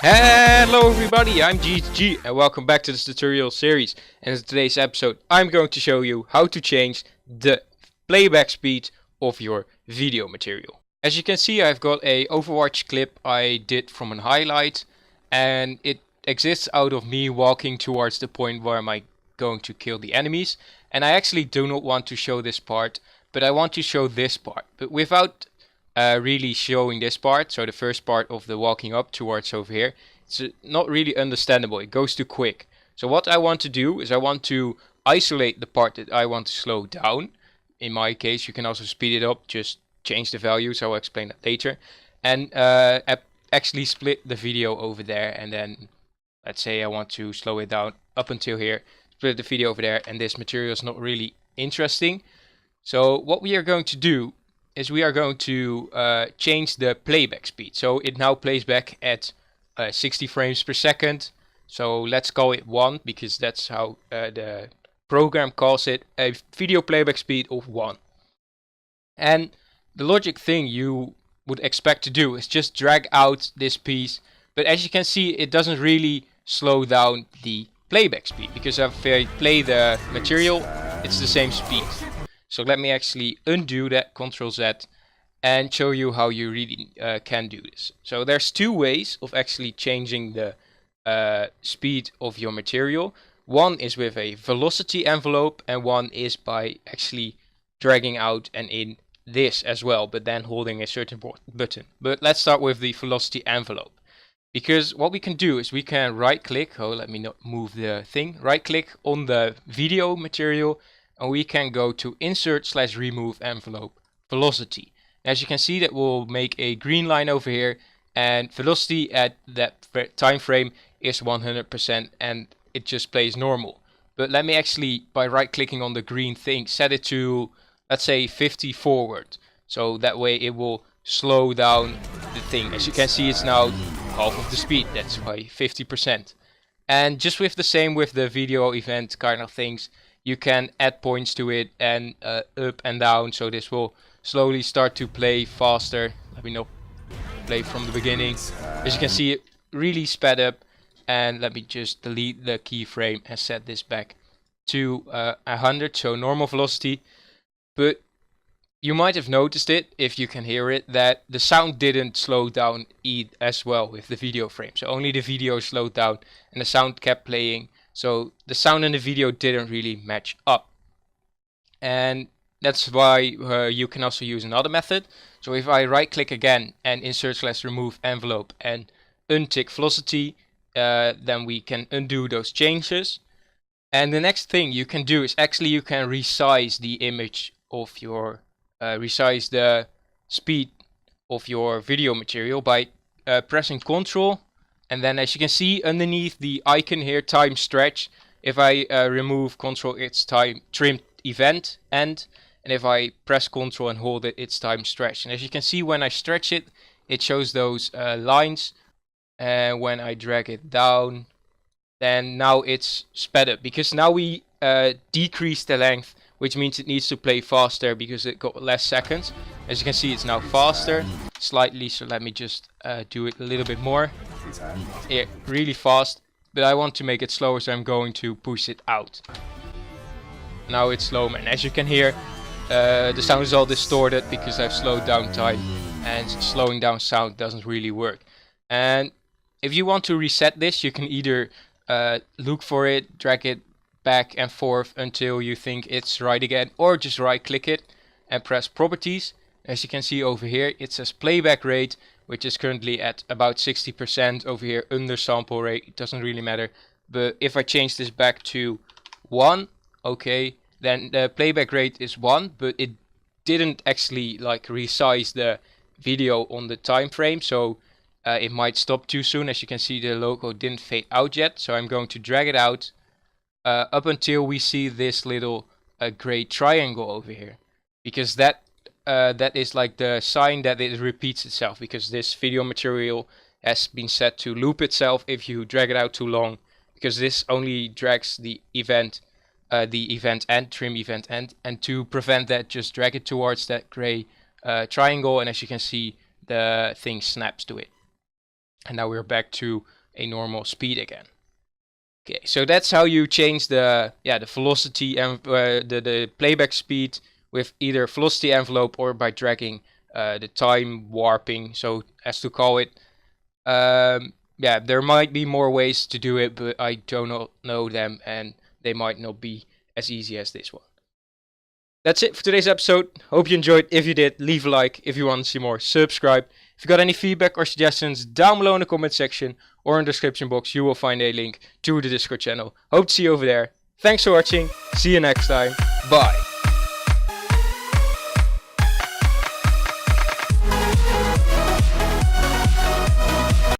Hello everybody, I'm GG and welcome back to this tutorial series. And in today's episode I'm going to show you how to change the playback speed of your video material. As you can see, I've got a Overwatch clip I did from a highlight, and it exists out of me walking towards the point where I'm going to kill the enemies. And I actually do not want to show this part, but I want to show this part, but without really showing this part. So the first part of the walking up towards over here, it's not really understandable, it goes too quick. So what I want to do is I want to isolate the part that I want to slow down. In my case, you can also speed it up, just change the values, I'll explain that later. And actually split the video over there, and then let's say I want to slow it down up until here, split the video over there, and this material is not really interesting. So what we are going to do is we are going to change the playback speed. So it now plays back at 60 frames per second. So let's call it 1, because that's how the program calls it, a video playback speed of 1. And the logic thing you would expect to do is just drag out this piece. But as you can see, it doesn't really slow down the playback speed, because if I play the material, it's the same speed. So let me actually undo that, Ctrl Z, and show you how you really can do this. So there's two ways of actually changing the speed of your material. One is with a velocity envelope, and one is by actually dragging out and in this as well, but then holding a certain button. But let's start with the velocity envelope. Because what we can do is we can right click, let me not move the thing, right click on the video material, and we can go to insert/remove envelope velocity. As you can see, that will make a green line over here, and velocity at that time frame is 100%, and it just plays normal. But let me actually, by right clicking on the green thing, set it to, let's say, 50 forward. So that way it will slow down the thing. As you can see, it's now half of the speed, that's why 50%. And just with the same with the video event kind of things, you can add points to it and up and down, so this will slowly start to play faster. Let me not play from the beginning. As you can see, it really sped up. And let me just delete the keyframe and set this back to 100, so normal velocity. But you might have noticed it, if you can hear it, that the sound didn't slow down as well with the video frame. So only the video slowed down and the sound kept playing. So the sound and the video didn't really match up. And that's why you can also use another method. So if I right click again and insert/remove envelope and untick velocity, then we can undo those changes. And the next thing you can do is actually you can resize the image of your, resize the speed of your video material by pressing Ctrl. And then as you can see underneath the icon here, time stretch, if I remove Ctrl, it's time trimmed event end. And if I press Ctrl and hold it, it's time stretch. And as you can see, when I stretch it, it shows those lines. And when I drag it down, then now it's sped up, because now we decrease the length, which means it needs to play faster because it got less seconds. As you can see, it's now faster slightly, so let me just do it a little bit more. Yeah, really fast, but I want to make it slower, so I'm going to push it out. Now it's slower, and as you can hear, the sound is all distorted because I've slowed down time, and slowing down sound doesn't really work. And if you want to reset this, you can either look for it, drag it back and forth until you think it's right again, or just right click it and press properties. As you can see over here, it says playback rate, which is currently at about 60%. Over here under sample rate, it doesn't really matter. But if I change this back to 1, okay, then the playback rate is 1, but it didn't actually like resize the video on the time frame, so it might stop too soon. As you can see, the logo didn't fade out yet, so I'm going to drag it out up until we see this little gray triangle over here, because that is like the sign that it repeats itself, because this video material has been set to loop itself if you drag it out too long, because this only drags the event end, trim event end, and to prevent that, just drag it towards that gray triangle, and as you can see, the thing snaps to it. And now we're back to a normal speed again. Okay, so that's how you change the velocity and the playback speed with either velocity envelope or by dragging the time warping, so as to call it. Yeah, there might be more ways to do it, but I do not know them, and they might not be as easy as this one. That's it for today's episode. Hope you enjoyed. If you did, leave a like. If you want to see more, subscribe. If you got any feedback or suggestions, down below in the comment section or in the description box, you will find a link to the Discord channel. Hope to see you over there. Thanks for watching. See you next time. Bye.